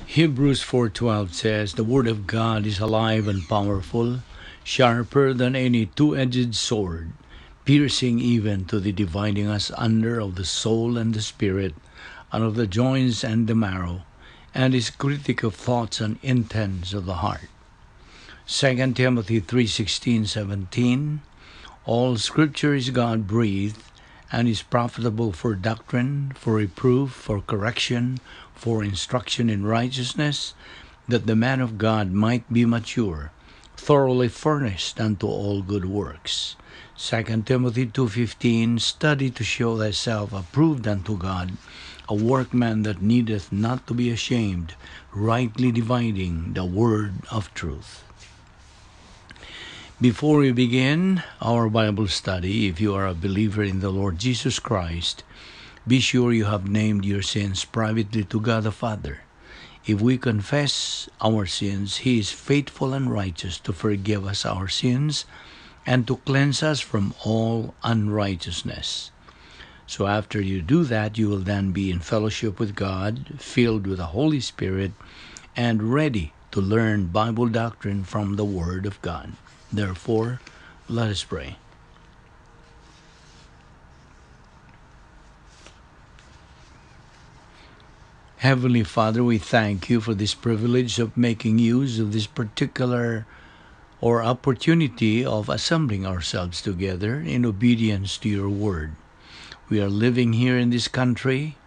Hebrews 4:12 says, "The word of God is alive and powerful, sharper than any two-edged sword, piercing even to the dividing us under of the soul and the spirit, and of the joints and the marrow, and is critic of thoughts and intents of the heart." 2 Timothy 3:16-17, "All scripture is God-breathed, and is profitable for doctrine, for reproof, for correction, for instruction in righteousness, that the man of God might be mature, thoroughly furnished unto all good works." 2 Timothy 2:15, "Study to show thyself approved unto God, a workman that needeth not to be ashamed, rightly dividing the word of truth." Before we begin our Bible study, if you are a believer in the Lord Jesus Christ, be sure you have named your sins privately to God the Father. If we confess our sins, He is faithful and righteous to forgive us our sins and to cleanse us from all unrighteousness. So after you do that, you will then be in fellowship with God, filled with the Holy Spirit, and ready to learn Bible doctrine from the Word of God. Therefore, let us pray. Heavenly Father, we thank you for this privilege of making use of this particular or opportunity of assembling ourselves together in obedience to your word. We are living here in this country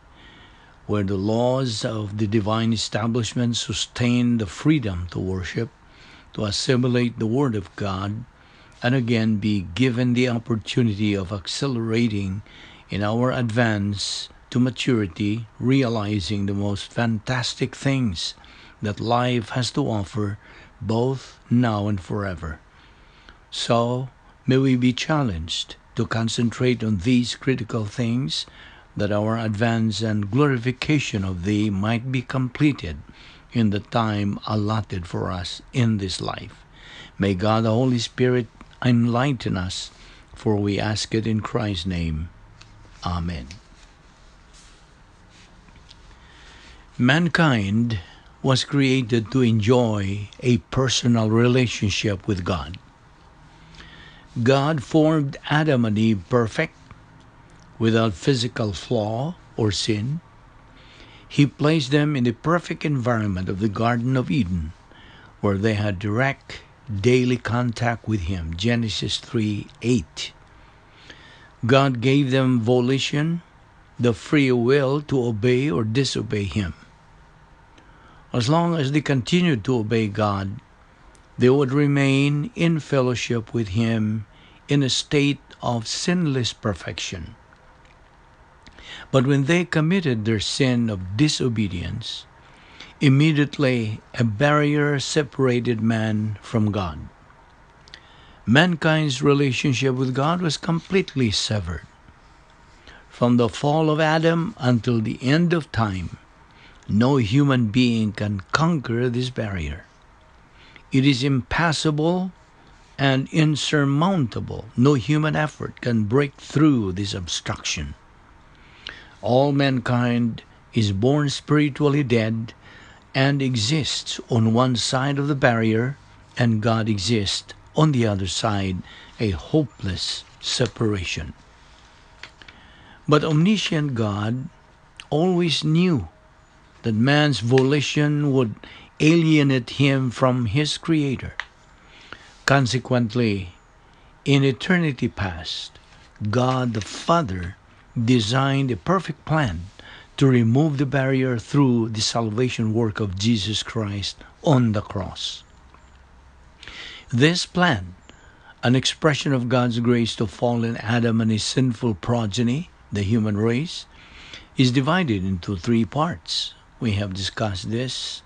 where the laws of the divine establishment sustain the freedom to worship, to assimilate the Word of God, and again be given the opportunity of accelerating in our advance to maturity, realizing the most fantastic things that life has to offer, both now and forever. So, may we be challenged to concentrate on these critical things, that our advance and glorification of Thee might be completed in the time allotted for us in this life. May God the Holy Spirit enlighten us, for we ask it in Christ's name. Amen. Mankind was created to enjoy a personal relationship with God. God formed Adam and Eve perfect, without physical flaw or sin. He placed them in the perfect environment of the Garden of Eden, where they had direct daily contact with Him. Genesis 3:8. God gave them volition, the free will to obey or disobey Him. As long as they continued to obey God, they would remain in fellowship with Him in a state of sinless perfection. But when they committed their sin of disobedience, immediately a barrier separated man from God. Mankind's relationship with God was completely severed. From the fall of Adam until the end of time, no human being can conquer this barrier. It is impassable and insurmountable. No human effort can break through this obstruction. All mankind is born spiritually dead and exists on one side of the barrier, and God exists on the other side, a hopeless separation. But omniscient God always knew that man's volition would alienate him from his Creator. Consequently, in eternity past, God the Father designed a perfect plan to remove the barrier through the salvation work of Jesus Christ on the cross. This plan, an expression of God's grace to fallen Adam and his sinful progeny, the human race, is divided into three parts. We have discussed this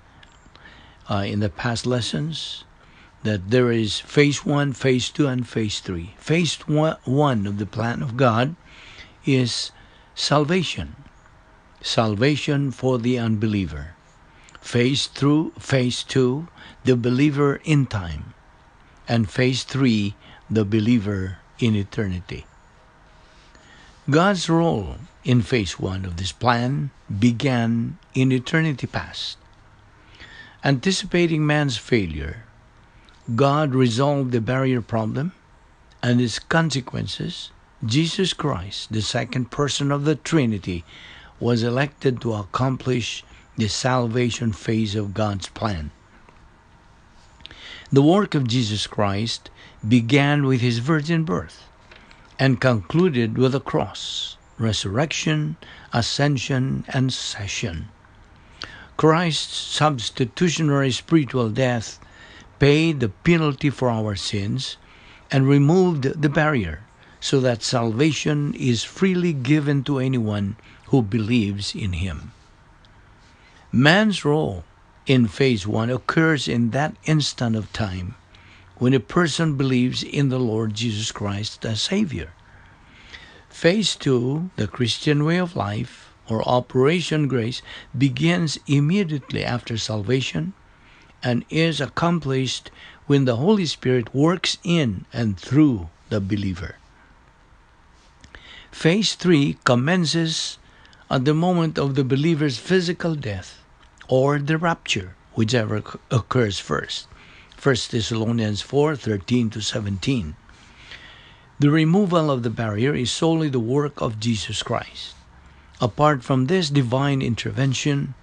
in the past lessons, that there is phase 1, phase 2, and phase 3. Phase 1 of the plan of God is salvation. Salvation for the unbeliever. Phase 2, the believer in time. And phase 3, the believer in eternity. God's role in phase 1 of this plan began in eternity past. Anticipating man's failure, God resolved the barrier problem and its consequences. Jesus Christ, the second person of the Trinity, was elected to accomplish the salvation phase of God's plan. The work of Jesus Christ began with his virgin birth and concluded with the cross, resurrection, ascension, and session. Christ's substitutionary spiritual death paid the penalty for our sins and removed the barrier so that salvation is freely given to anyone who believes in him. Man's role in phase 1 occurs in that instant of time when a person believes in the Lord Jesus Christ as Savior. Phase 2, the Christian way of life, or Operation Grace, begins immediately after salvation and is accomplished when the Holy Spirit works in and through the believer. Phase 3 commences at the moment of the believer's physical death or the rapture, whichever occurs first. 1 Thessalonians 4:13-17. The removal of the barrier is solely the work of Jesus Christ. Apart from this divine intervention,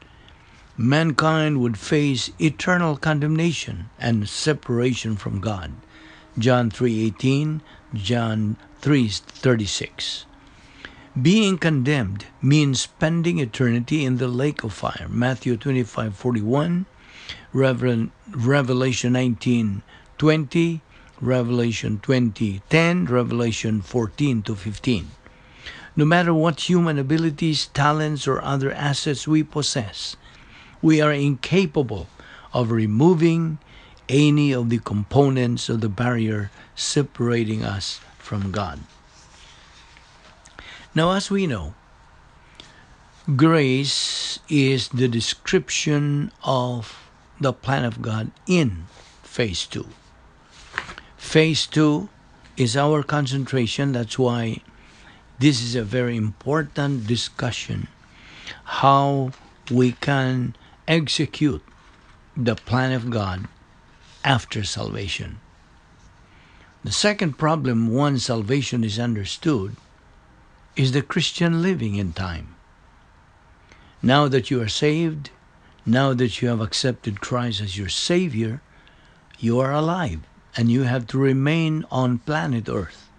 mankind would face eternal condemnation and separation from God. John 3:18, John 3:36. Being condemned means spending eternity in the lake of fire. Matthew 25:41, Revelation 19:20, Revelation 20:10, Revelation 14-15. No matter what human abilities, talents, or other assets we possess, we are incapable of removing any of the components of the barrier separating us from God. Now, as we know, grace is the description of the plan of God in phase 2. Phase 2 is our concentration. That's why this is a very important discussion, how we can execute the plan of God after salvation. The second problem, once salvation is understood, is the Christian living in time. Now that you are saved, now that you have accepted Christ as your Savior, you are alive and you have to remain on planet Earth.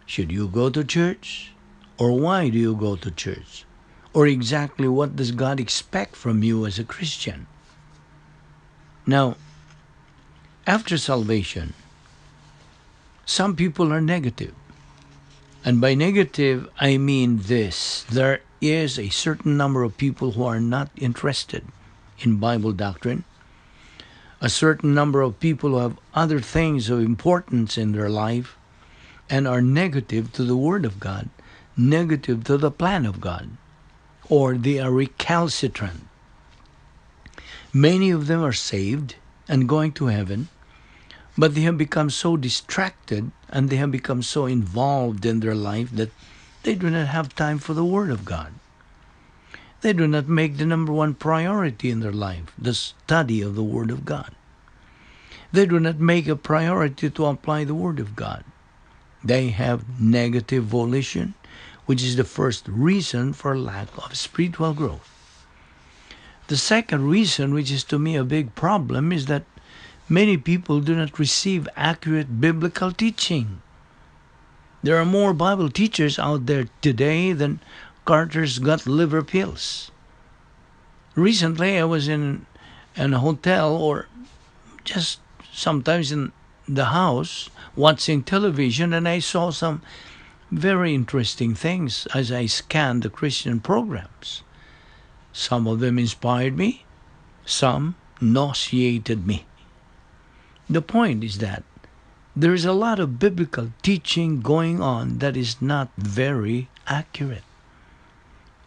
Should you go to church? Or why do you go to church? Or exactly what does God expect from you as a Christian? Now, after salvation, some people are negative. And by negative, I mean this. There is a certain number of people who are not interested in Bible doctrine. A certain number of people who have other things of importance in their life and are negative to the Word of God, negative to the plan of God, or they are recalcitrant. Many of them are saved and going to heaven, but they have become so distracted and they have become so involved in their life that they do not have time for the Word of God. They do not make the number one priority in their life, the study of the Word of God. They do not make a priority to apply the Word of God. They have negative volition, which is the first reason for lack of spiritual growth. The second reason, which is to me a big problem, is that many people do not receive accurate biblical teaching. There are more Bible teachers out there today than Carter's got liver pills. Recently, I was in a hotel or just sometimes in the house watching television, and I saw some very interesting things as I scanned the Christian programs. Some of them inspired me, some nauseated me. The point is that there is a lot of biblical teaching going on that is not very accurate.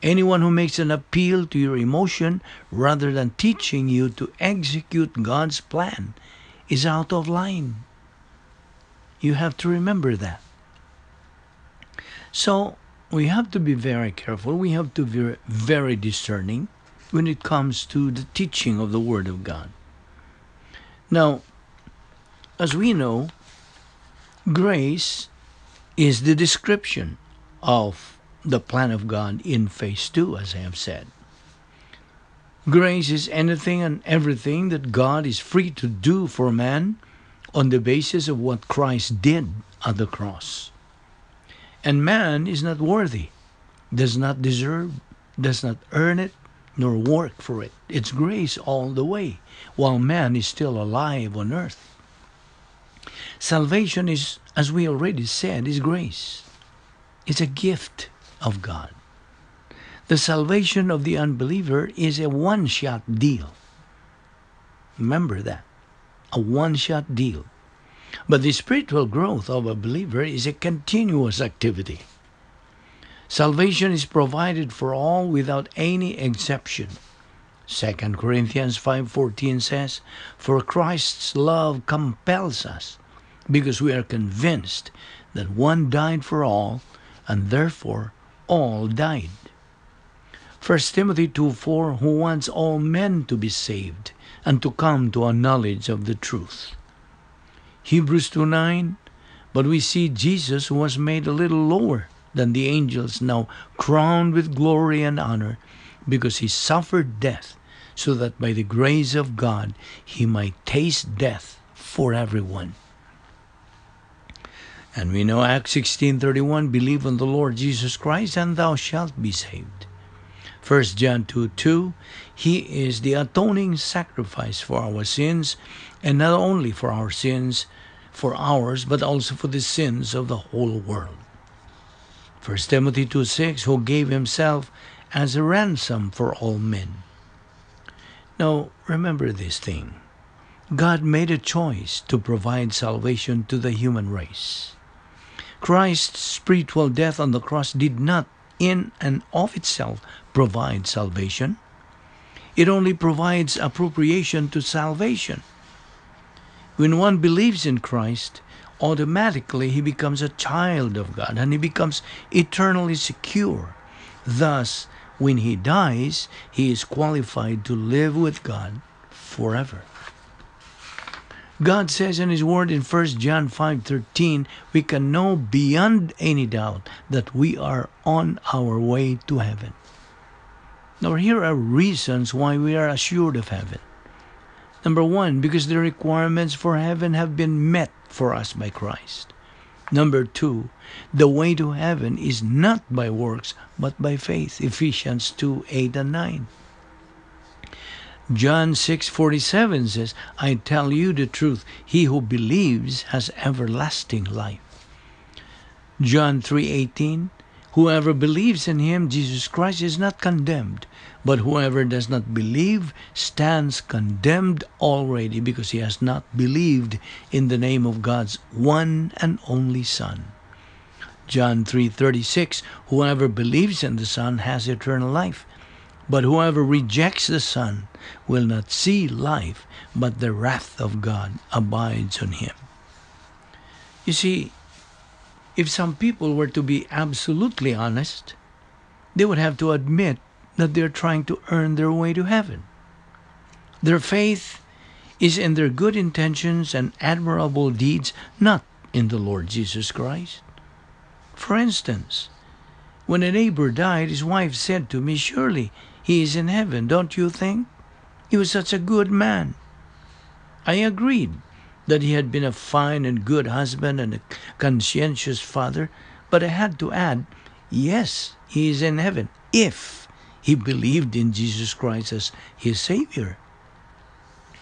Anyone who makes an appeal to your emotion rather than teaching you to execute God's plan is out of line. You have to remember that. So we have to be very careful. We have to be very discerning. when it comes to the teaching of the Word of God. Now, as we know, grace is the description of the plan of God in phase 2, as I have said. Grace is anything and everything that God is free to do for man on the basis of what Christ did at the cross. And man is not worthy, does not deserve, does not earn it, nor work for it. It's grace all the way, while man is still alive on earth. Salvation is, as we already said, is grace. It's a gift of God. The salvation of the unbeliever is a one-shot deal. Remember that. A one-shot deal. But the spiritual growth of a believer is a continuous activity. Salvation is provided for all without any exception. 2 Corinthians 5:14 says, "For Christ's love compels us, because we are convinced that one died for all, and therefore all died." 1 Timothy 2:4, "Who wants all men to be saved and to come to a knowledge of the truth." Hebrews 2:9, "But we see Jesus, who was made a little lower than the angels, now crowned with glory and honor, because he suffered death, so that by the grace of God he might taste death for everyone." And we know Acts 16:31, "Believe on the Lord Jesus Christ, and thou shalt be saved." 1 John 2:2, "He is the atoning sacrifice for our sins, and not only for our sins, for ours, but also for the sins of the whole world." 1 Timothy 2:6, "Who gave himself as a ransom for all men." Now, remember this thing. God made a choice to provide salvation to the human race. Christ's spiritual death on the cross did not, in and of itself, provide salvation. It only provides appropriation to salvation. When one believes in Christ, automatically he becomes a child of God, and he becomes eternally secure. Thus, when he dies, he is qualified to live with God forever. God says in His Word in 1 John 5:13, we can know beyond any doubt that we are on our way to heaven. Now, here are reasons why we are assured of heaven. Number one, because the requirements for heaven have been met for us by Christ. Number two, the way to heaven is not by works, but by faith. Ephesians 2:8 and 9. John 6:47 says, "I tell you the truth, he who believes has everlasting life." John 3:18, "Whoever believes in him, Jesus Christ, is not condemned, but whoever does not believe stands condemned already, because he has not believed in the name of God's one and only Son." John 3:36, "Whoever believes in the Son has eternal life, but whoever rejects the Son will not see life, but the wrath of God abides on him." You see, if some people were to be absolutely honest, they would have to admit that they're trying to earn their way to heaven. Their faith is in their good intentions and admirable deeds, not in the Lord Jesus Christ. For instance, when a neighbor died, his wife said to me, "Surely he is in heaven, don't you think? He was such a good man." I agreed that he had been a fine and good husband and a conscientious father, but I had to add, yes, he is in heaven if he believed in Jesus Christ as his Savior.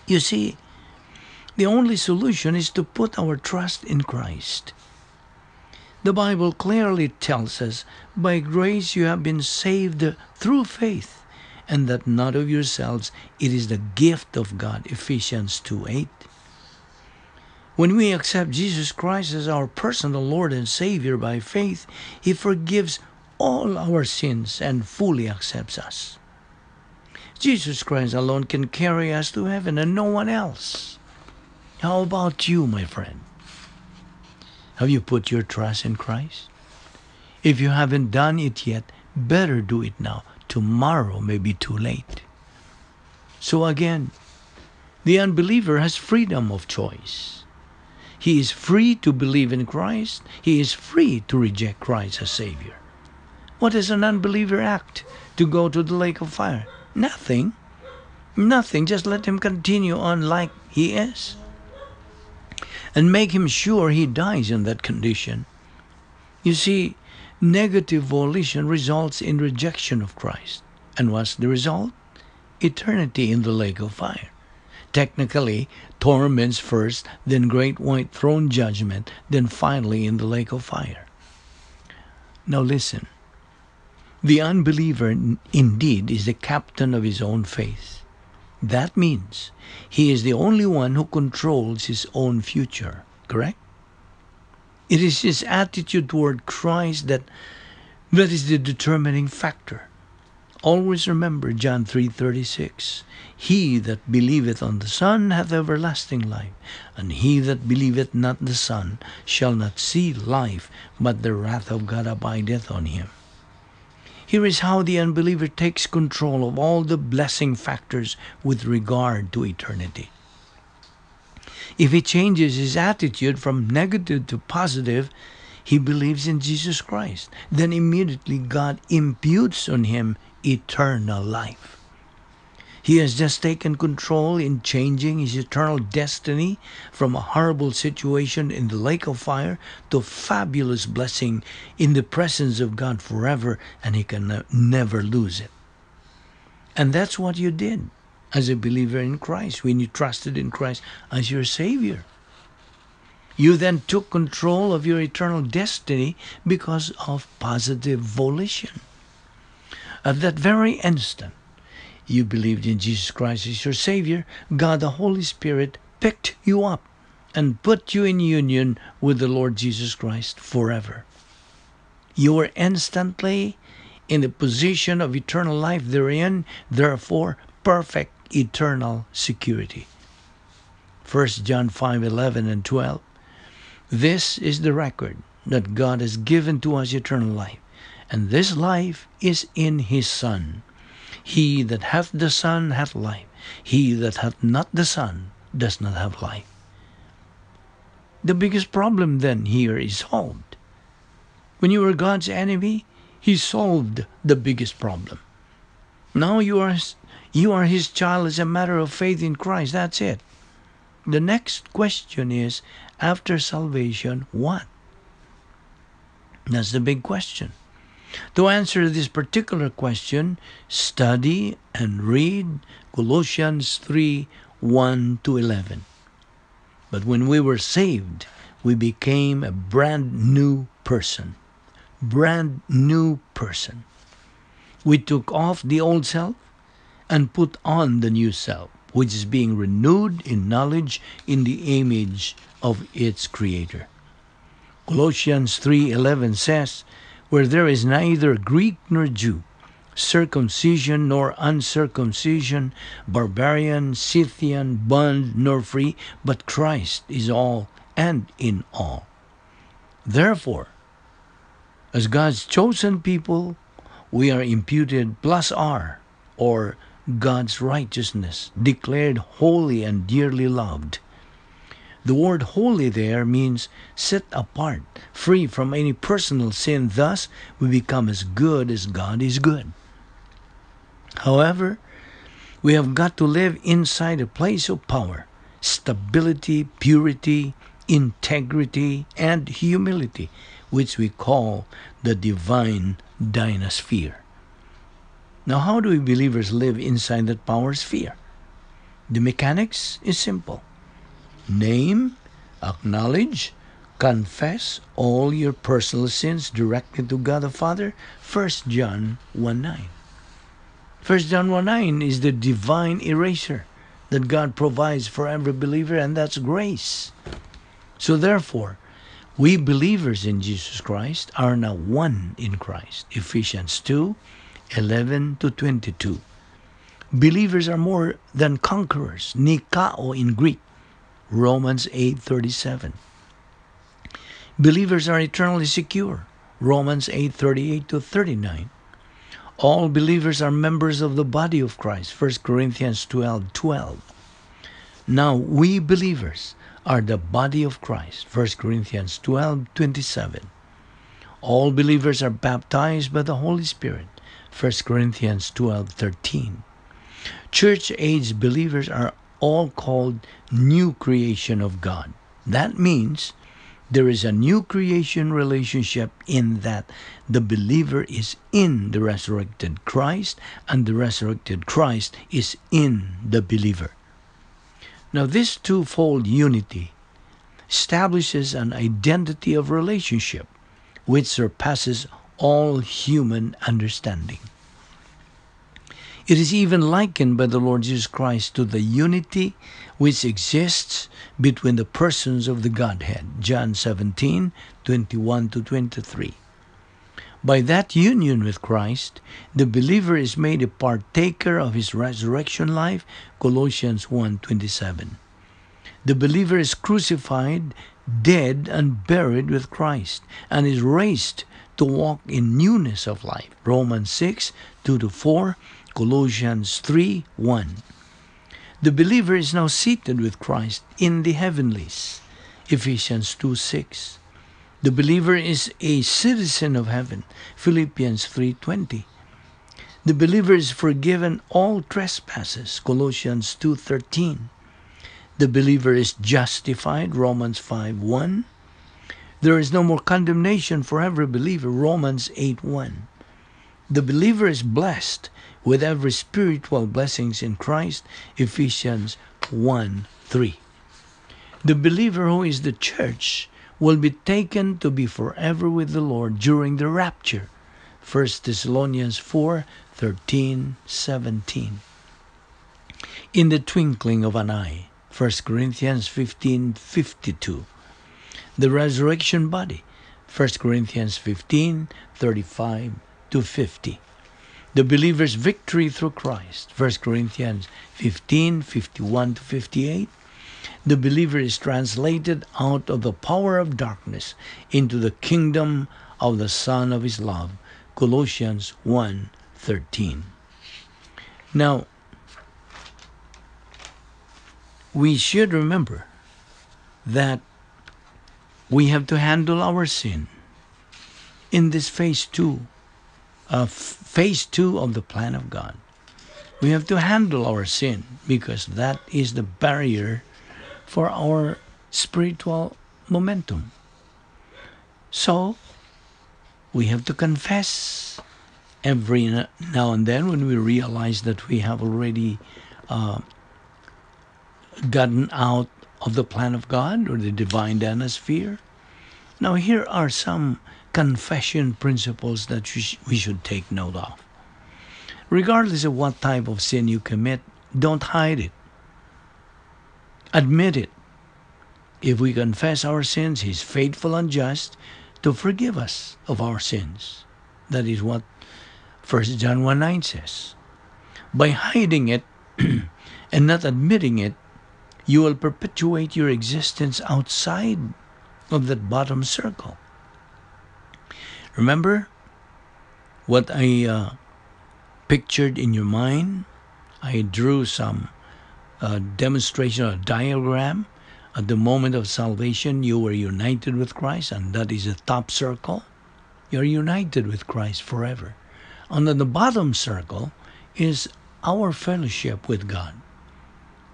You see, the only solution is to put our trust in Christ. The Bible clearly tells us, "By grace you have been saved through faith, and that not of yourselves, it is the gift of God." Ephesians 2:8. When we accept Jesus Christ as our personal Lord and Savior by faith, He forgives all our sins and fully accepts us. Jesus Christ alone can carry us to heaven, and no one else. How about you, my friend? Have you put your trust in Christ? If you haven't done it yet, better do it now. Tomorrow may be too late. So again, the unbeliever has freedom of choice. He is free to believe in Christ. He is free to reject Christ as Savior. What does an unbeliever act to go to the lake of fire? Nothing. Nothing. Just let him continue on like he is. And make him sure he dies in that condition. You see, negative volition results in rejection of Christ. And what's the result? Eternity in the lake of fire. Technically, torments first, then great white throne judgment, then finally in the lake of fire. Now listen. The unbeliever indeed is the captain of his own faith. That means he is the only one who controls his own future, correct? It is his attitude toward Christ that is the determining factor. Always remember John 3:36. He that believeth on the Son hath everlasting life, and he that believeth not the Son shall not see life, but the wrath of God abideth on him. Here is how the unbeliever takes control of all the blessing factors with regard to eternity. If he changes his attitude from negative to positive, he believes in Jesus Christ. Then immediately God imputes on him eternal life. He has just taken control in changing his eternal destiny from a horrible situation in the lake of fire to a fabulous blessing in the presence of God forever, and he can never lose it. And that's what you did as a believer in Christ when you trusted in Christ as your Savior. You then took control of your eternal destiny because of positive volition. At that very instant, you believed in Jesus Christ as your Savior. God the Holy Spirit picked you up and put you in union with the Lord Jesus Christ forever. You were instantly in the position of eternal life therein, therefore perfect eternal security. 1 John 5:11 and 12. This is the record that God has given to us eternal life, and this life is in his Son. He that hath the Son hath life. He that hath not the Son does not have life. The biggest problem then here is solved. When you were God's enemy, he solved the biggest problem. Now you are his child as a matter of faith in Christ. That's it. The next question is, after salvation, what? That's the big question. To answer this particular question, study and read Colossians 3:1-11. But when we were saved, we became a brand new person. Brand new person. We took off the old self and put on the new self, which is being renewed in knowledge in the image of its Creator. Colossians 3:11 says, where there is neither Greek nor Jew, circumcision nor uncircumcision, barbarian, Scythian, bond nor free, but Christ is all and in all. Therefore, as God's chosen people, we are imputed plus R, or God's righteousness, declared holy and dearly loved. The word holy there means set apart, free from any personal sin. Thus, we become as good as God is good. However, we have got to live inside a place of power, stability, purity, integrity, and humility, which we call the divine dynasphere. Now, how do we believers live inside that power sphere? The mechanics is simple. Name, acknowledge, confess all your personal sins directly to God the Father. 1 John 1:9. 1 John 1:9 is the divine eraser that God provides for every believer, and that's grace. So therefore, we believers in Jesus Christ are now one in Christ. Ephesians 2:11-22. Believers are more than conquerors. Nikao in Greek. Romans 8:37. Believers are eternally secure. Romans 8:38-39. All believers are members of the body of Christ. 1 Corinthians 12:12. Now we believers are the body of Christ. 1 Corinthians 12:27. All believers are baptized by the Holy Spirit. 1 Corinthians 12:13. Church-age believers are all called new creation of God. That means there is a new creation relationship in that the believer is in the resurrected Christ and the resurrected Christ is in the believer. Now this twofold unity establishes an identity of relationship which surpasses all human understanding. It is even likened by the Lord Jesus Christ to the unity which exists between the persons of the Godhead. John 17:21-23. By that union with Christ, the believer is made a partaker of his resurrection life. Colossians 1:27. The believer is crucified, dead, and buried with Christ, and is raised to walk in newness of life. Romans 6:2-4. Colossians 3:1. The believer is now seated with Christ in the heavenlies. Ephesians 2:6. The believer is a citizen of heaven. Philippians 3:20. The believer is forgiven all trespasses. Colossians 2:13. The believer is justified. Romans 5:1. There is no more condemnation for every believer. Romans 8:1. The believer is blessed with every spiritual blessings in Christ. Ephesians 1:3. The believer who is the church will be taken to be forever with the Lord during the rapture. 1 Thessalonians 4:13-17. In the twinkling of an eye. 1 Corinthians 15:52. The resurrection body. 1 Corinthians 15:35-50. The believer's victory through Christ. 1 Corinthians 15:51-58. The believer is translated out of the power of darkness into the kingdom of the Son of his love. Colossians 1:13. Now, we should remember that we have to handle our sin in this phase two of the plan of God. We have to handle our sin because that is the barrier for our spiritual momentum. So, we have to confess every now and then when we realize that we have already gotten out of the plan of God or the divine atmosphere. Now, here are some confession principles that we should take note of. Regardless of what type of sin you commit, don't hide it. Admit it. If we confess our sins, He's faithful and just to forgive us of our sins. That is what 1 John 1:9 says. By hiding it and not admitting it, you will perpetuate your existence outside of that bottom circle. Remember what I pictured in your mind? I drew some demonstration or diagram. At the moment of salvation, you were united with Christ, and that is the top circle. You're united with Christ forever. And then the bottom circle is our fellowship with God.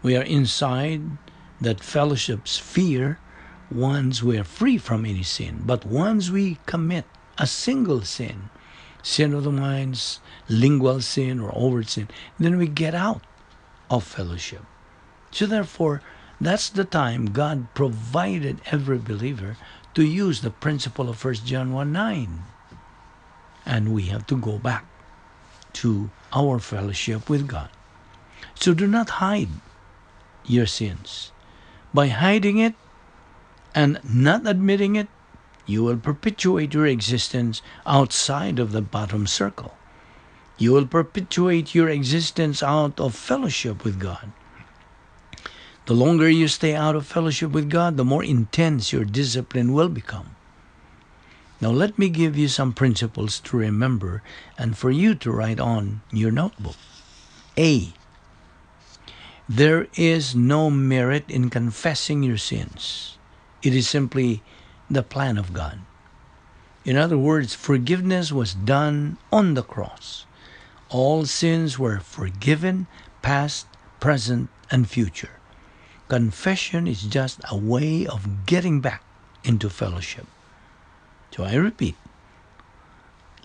We are inside that fellowship sphere once we are free from any sin. But once we commit a single sin of the mind, lingual sin or overt sin, then we get out of fellowship. So therefore, that's the time God provided every believer to use the principle of 1 John 1:9. And we have to go back to our fellowship with God. So do not hide your sins. By hiding it and not admitting it, you will perpetuate your existence outside of the bottom circle. You will perpetuate your existence out of fellowship with God. The longer you stay out of fellowship with God, the more intense your discipline will become. Now let me give you some principles to remember and for you to write on your notebook. A. There is no merit in confessing your sins. It is simply the plan of God. In other words, forgiveness was done on the cross. All sins were forgiven, past, present, and future. Confession is just a way of getting back into fellowship. So I repeat,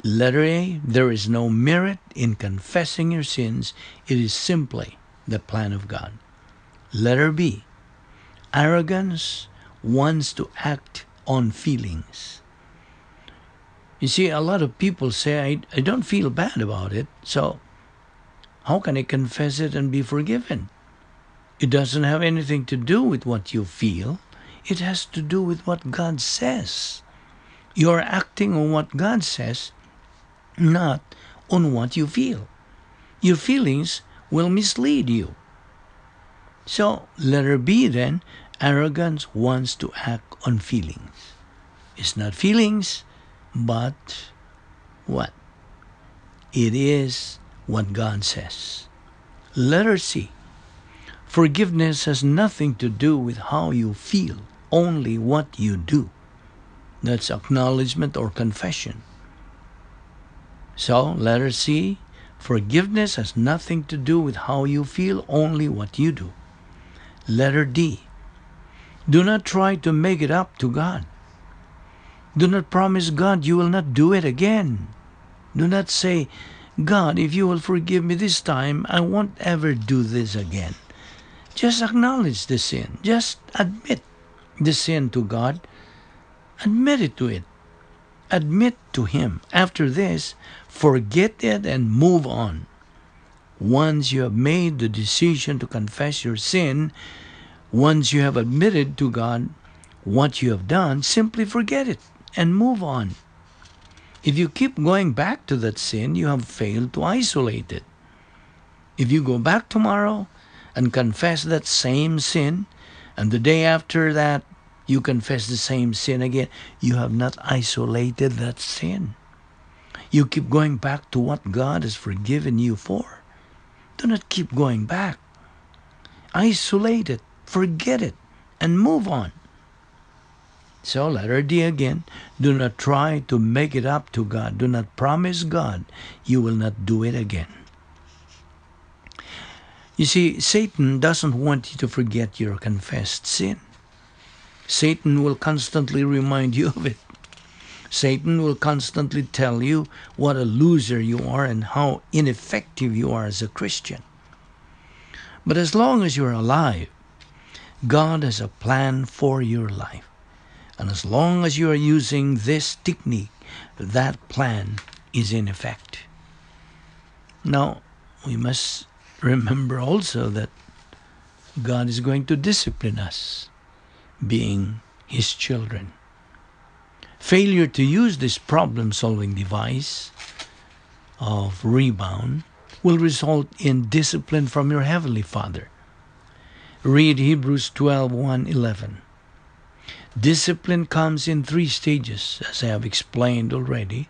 letter A, there is no merit in confessing your sins. It is simply the plan of God. Letter B, arrogance wants to act on feelings. You see, a lot of people say, I don't feel bad about it, so how can I confess it and be forgiven? It doesn't have anything to do with what you feel. It has to do with what God says. You're acting on what God says, not on what you feel. Your feelings will mislead you. So, letter B then, arrogance wants to act on feelings. It's not feelings, but what? It is what God says. Letter C, forgiveness has nothing to do with how you feel, only what you do. That's acknowledgement or confession. So, letter C, forgiveness has nothing to do with how you feel, only what you do. Letter D, do not try to make it up to God. Do not promise God you will not do it again. Do not say, God, if you will forgive me this time, I won't ever do this again. Just acknowledge the sin. Just admit the sin to God. Admit it to it. Admit to Him. After this, forget it and move on. Once you have made the decision to confess your sin, once you have admitted to God what you have done, simply forget it and move on. If you keep going back to that sin, you have failed to isolate it. If you go back tomorrow and confess that same sin, and the day after that you confess the same sin again, you have not isolated that sin. You keep going back to what God has forgiven you for. Do not keep going back. Isolate it, forget it, and move on. So, letter D again, do not try to make it up to God. Do not promise God you will not do it again. You see, Satan doesn't want you to forget your confessed sin. Satan will constantly remind you of it. Satan will constantly tell you what a loser you are and how ineffective you are as a Christian. But as long as you're alive, God has a plan for your life. And as long as you are using this technique, that plan is in effect. Now, we must remember also that God is going to discipline us, being His children. Failure to use this problem-solving device of rebound will result in discipline from your Heavenly Father. Read Hebrews 12:1-11. Discipline comes in 3 stages, as I have explained already.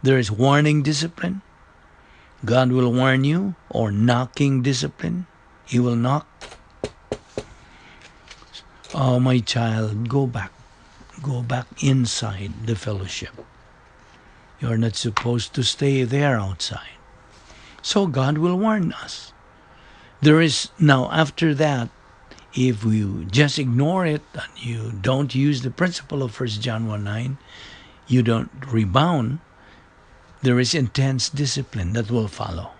There is warning discipline. God will warn you, or knocking discipline. He will knock. Oh, my child, go back. Go back inside the fellowship. You're not supposed to stay there outside. So God will warn us. There is, now after that, if you just ignore it and you don't use the principle of 1 John 1:9, you don't rebound, there is intense discipline that will follow.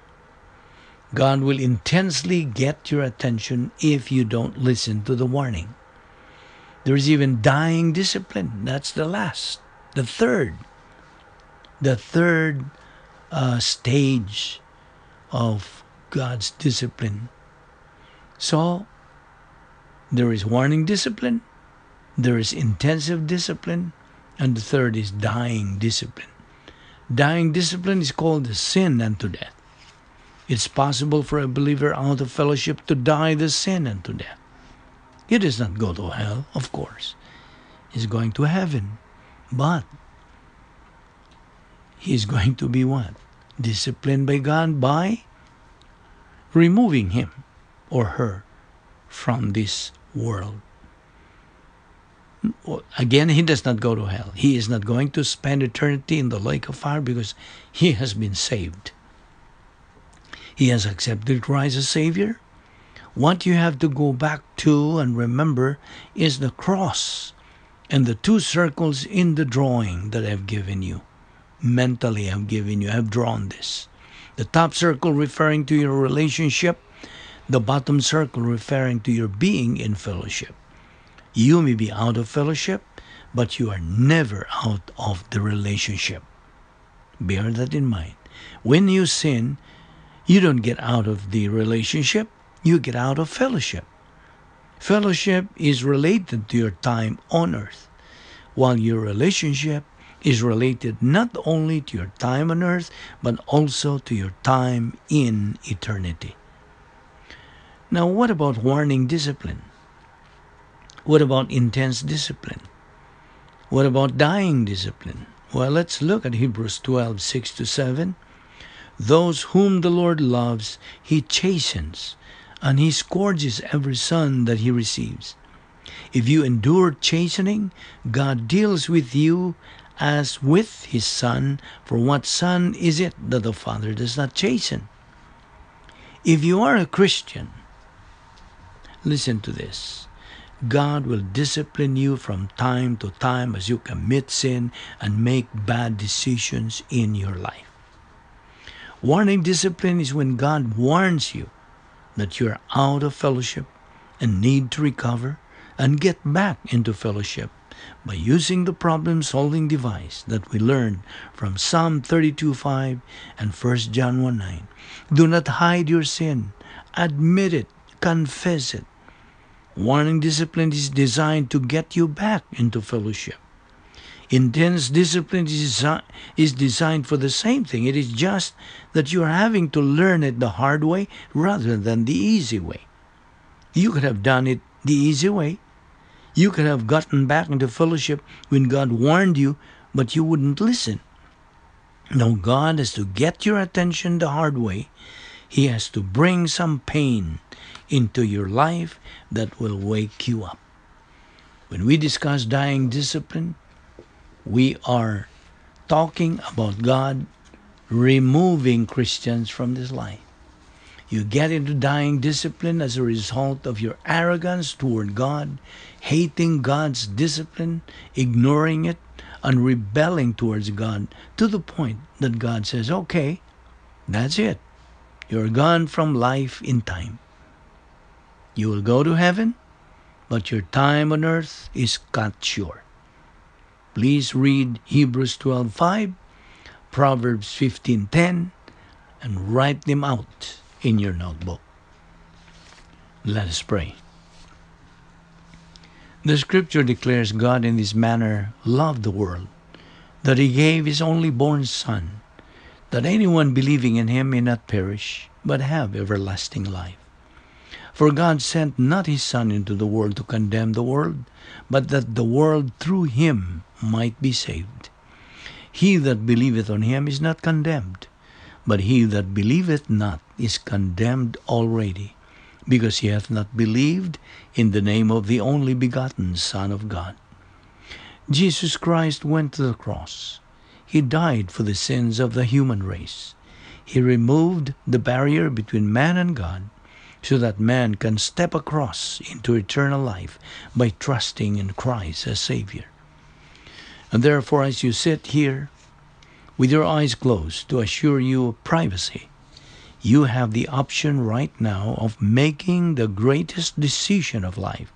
God will intensely get your attention if you don't listen to the warning. There is even dying discipline. That's the last. The third stage of God's discipline. So, there is warning discipline, there is intensive discipline, and the third is dying discipline. Dying discipline is called the sin unto death. It's possible for a believer out of fellowship to die the sin unto death. He does not go to hell, of course. He's going to heaven. But he is going to be what? Disciplined by God by removing him or her from this world. Again, he does not go to hell. He is not going to spend eternity in the lake of fire because he has been saved. He has accepted Christ as Savior. What you have to go back to and remember is the cross and the two circles in the drawing that I've given you. Mentally, I've drawn this. The top circle referring to your relationship, the bottom circle referring to your being in fellowship. You may be out of fellowship, but you are never out of the relationship. Bear that in mind. When you sin, you don't get out of the relationship, you get out of fellowship. Fellowship is related to your time on earth, while your relationship is related not only to your time on earth, but also to your time in eternity. Now, what about warning discipline? What about intense discipline? What about dying discipline? Well, let's look at Hebrews 12, 6-7. Those whom the Lord loves, He chastens, and He scourges every son that He receives. If you endure chastening, God deals with you as with His Son, for what son is it that the Father does not chasten? If you are a Christian, listen to this. God will discipline you from time to time as you commit sin and make bad decisions in your life. Warning discipline is when God warns you that you're out of fellowship and need to recover and get back into fellowship by using the problem-solving device that we learned from Psalm 32:5 and 1 John 1:9. Do not hide your sin. Admit it. Confess it. Warning discipline is designed to get you back into fellowship. Intense discipline is designed for the same thing. It is just that you are having to learn it the hard way rather than the easy way. You could have done it the easy way. You could have gotten back into fellowship when God warned you, but you wouldn't listen. No, God has to get your attention the hard way. He has to bring some pain into your life that will wake you up. When we discuss dying discipline, we are talking about God removing Christians from this life. You get into dying discipline as a result of your arrogance toward God, hating God's discipline, ignoring it, and rebelling towards God to the point that God says, okay, that's it. You're gone from life in time. You will go to heaven, but your time on earth is cut short. Please read Hebrews 12:5, Proverbs 15:10, and write them out in your notebook. Let us pray. The scripture declares God in this manner loved the world, that He gave His only born Son, that anyone believing in Him may not perish, but have everlasting life. For God sent not His Son into the world to condemn the world, but that the world through Him might be saved. He that believeth on Him is not condemned, but he that believeth not is condemned already, because he hath not believed in the name of the only begotten Son of God. Jesus Christ went to the cross. He died for the sins of the human race. He removed the barrier between man and God, so that man can step across into eternal life by trusting in Christ as Savior. And therefore, as you sit here with your eyes closed to assure you of privacy, you have the option right now of making the greatest decision of life,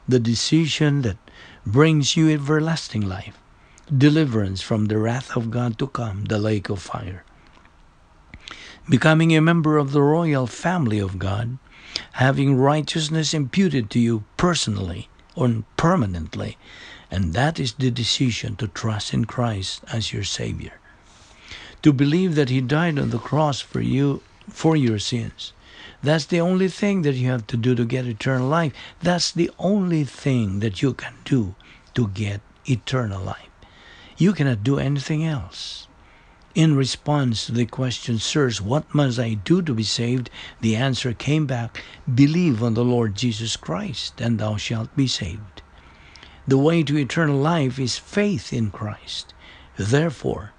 the decision that brings you everlasting life, deliverance from the wrath of God to come, the lake of fire. Becoming a member of the royal family of God, having righteousness imputed to you personally or permanently, and that is the decision to trust in Christ as your Savior. To believe that He died on the cross for you, for your sins. That's the only thing that you have to do to get eternal life. That's the only thing that you can do to get eternal life. You cannot do anything else. In response to the question, "Sirs, what must I do to be saved?" the answer came back, "Believe on the Lord Jesus Christ, and thou shalt be saved." The way to eternal life is faith in Christ. Therefore,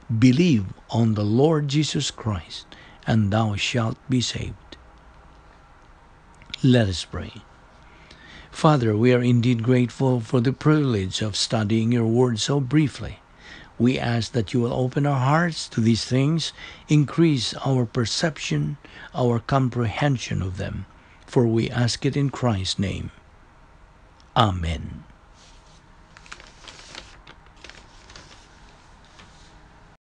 believe on the Lord Jesus Christ, and thou shalt be saved. Let us pray. Father, we are indeed grateful for the privilege of studying your word so briefly. We ask that you will open our hearts to these things, increase our perception, our comprehension of them. For we ask it in Christ's name. Amen.